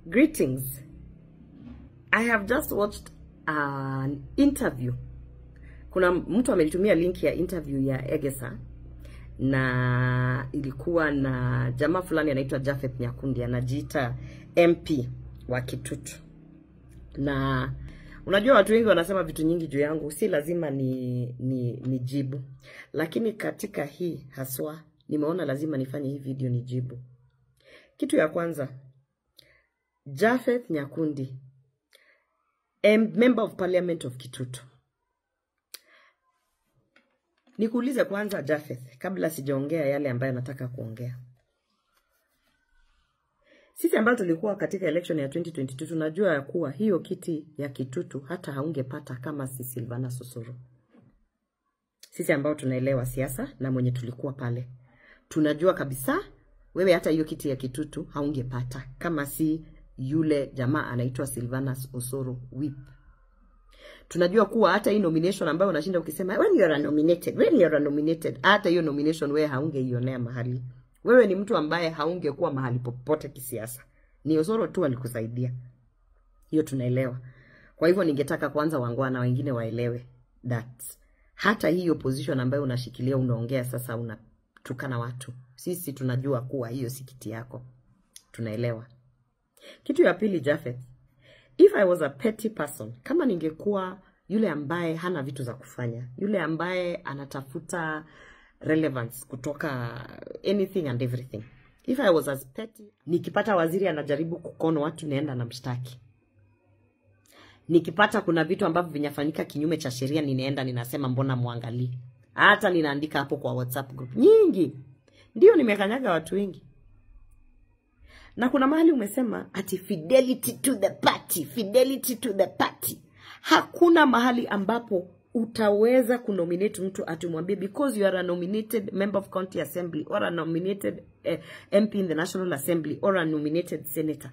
Greetings. I have just watched an interview. Kuna mtu amenitumia link ya interview ya Egesa na ilikuwa na jamaa fulani anaitwa Japhet Nyakundi, anajiita MP wa Kitutu. Na unajua watu wengi wanasema vitu nyingi juu yangu, si lazima ni jibu. Lakini katika hii haswa nimeona lazima nifanye hii video nijibu. Kitu ya kwanza, Japhet Nyakundi, member of parliament of Kitutu. Nikuulize kwanza Japhet, kabla sijaongea yale ambayo nataka kuongea. Sisi ambao tulikuwa katika election ya 2022 tunajua ya kuwa hiyo kiti ya Kitutu hata haungepata kama si Silvanus Osoro. Sisi ambao tunaelewa siasa na mwenye tulikuwa pale, tunajua kabisa wewe hata hiyo kiti ya Kitutu haungepata kama si yule jamaa anaitwa Silvanus Osoro whip. Tunajua kuwa hata hii nomination ambayo unashinda ukisema when you are nominated, hata hiyo nomination wewe haungeionea mahali. Wewe ni mtu ambaye haungekuwa mahali popote kisiasa. Ni Osoro tu alikusaidia. Hiyo tunaelewa. Kwa hivyo ningetaka kwanza wangwana wengine waelewe that hata hiyo position ambayo unashikilia unaongea sasa unatukana watu. Sisi tunajua kuwa hiyo si kiti yako. Tunaelewa. Kitu ya pili Japhet, if I was a petty person, kama ningekuwa yule ambaye hana vitu za kufanya, yule ambaye anatafuta relevance kutoka anything and everything, if I was as petty, nikipata waziri anajaribu kukono watu naenda na mshtaki. Nikipata kuna vitu ambavyo vinyafanyika kinyume cha sheria ninaenda ninasema mbona muangalie. Hata ninaandika hapo kwa WhatsApp group nyingi. Ndio nimekanyaga watu wengi. Na kuna mahali umesema ati fidelity to the party. Hakuna mahali ambapo utaweza kunominate mtu atumwambie because you are a nominated member of county assembly or a nominated MP in the National Assembly or a nominated senator.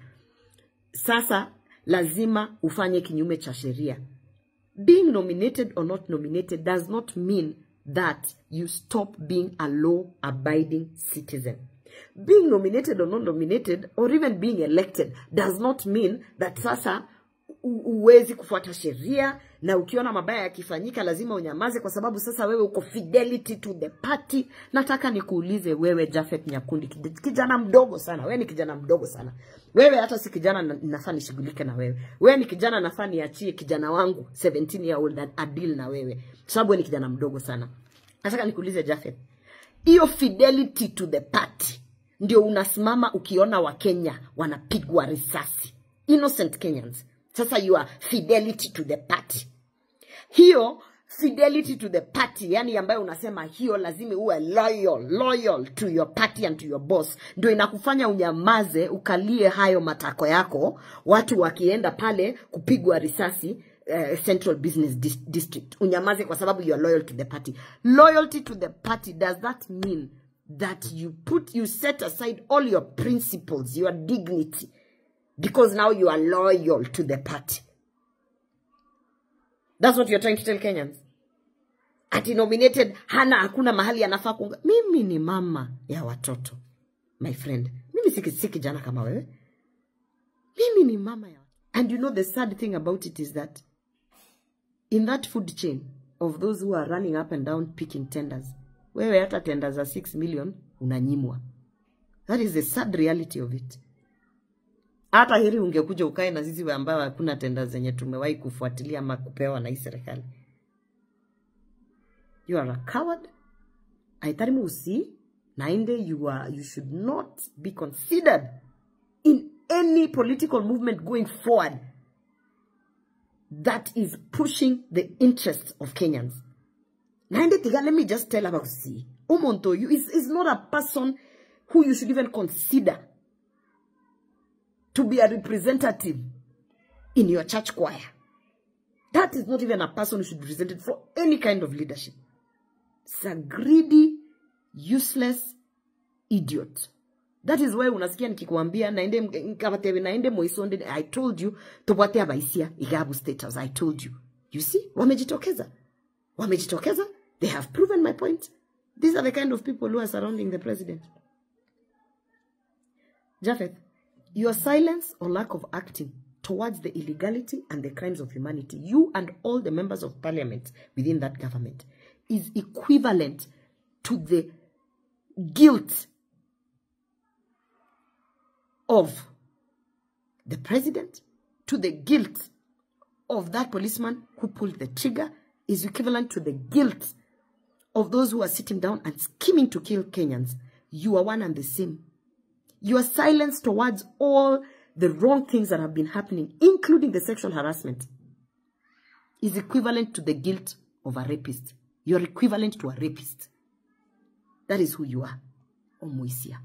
Sasa lazima ufanye kinyume cha sheria. Being nominated or not nominated does not mean that you stop being a law-abiding citizen. Being nominated or not nominated or even being elected does not mean that sasa uwezi kufuata sheria na ukiona mabaya yakifanyika lazima unyamaze kwa sababu sasa wewe uko fidelity to the party. Nataka nikuulize wewe Japhet Nyakundi, kijana mdogo sana. Wewe ni kijana mdogo sana. Wewe hata si kijana nafaa nishughulike na wewe. Wewe ni kijana nafaa niachie kijana wangu 17 year old a deal na wewe. Sababu wewe ni kijana mdogo sana. Nataka nikuulize Japhet, hiyo fidelity to the party ndio unasimama ukiona wa Kenya wanapigwa risasi, innocent Kenyans. Sasa you are fidelity to the party. Hiyo fidelity to the party, yani ambayo unasema hiyo lazima uwe loyal to your party and to your boss, ndio inakufanya unyamaze ukalie hayo matako yako watu wakienda pale kupigwa risasi Central Business District. Unyamaze kwa sababu you are loyal to the party. Loyalty to the party, does that mean that you set aside all your principles, your dignity, because now you are loyal to the party? That's what you're trying to tell Kenyans. Ati nominated hakuna mahali anafaa kuunga. Mimi ni mama ya watoto, my friend. Mimi si kijana kama wewe. Mimi ni mama ya. And you know the sad thing about it is that in that food chain of those who are running up and down picking tenders, wewe hata tenders za 6 million unanyimwa. That is the sad reality of it. Hata heri ungekuja ukae na sisi ambao hakuna tenders zenye tumewahi kufuatilia ama kupewa na hii serikali. You are a coward. Aitarimu usi nainde you should not be considered in any political movement going forward that is pushing the interests of Kenyans. Nainde tiga, let me just tell about C. Umonto, you is not a person who you should even consider to be a representative in your church choir. That is not even a person who should be presented for any kind of leadership. It's a greedy, useless idiot. That is why unasikia nikikuambia naende Moisonde, I told you tupate abaisia igabu status. I told you. You see, wamejitokeza. They have proven my point. These are the kind of people who are surrounding the president. Japhet, Your silence or lack of acting towards the illegality and the crimes of humanity, you and all the members of parliament within that government, is equivalent to the guilt of the president, to the guilt of that policeman who pulled the trigger, is equivalent to the guilt of those who are sitting down and scheming to kill Kenyans. You are one and the same. Your silence towards all the wrong things that have been happening, including the sexual harassment, is equivalent to the guilt of a rapist. You're equivalent to a rapist. That is who you are, Omuisia.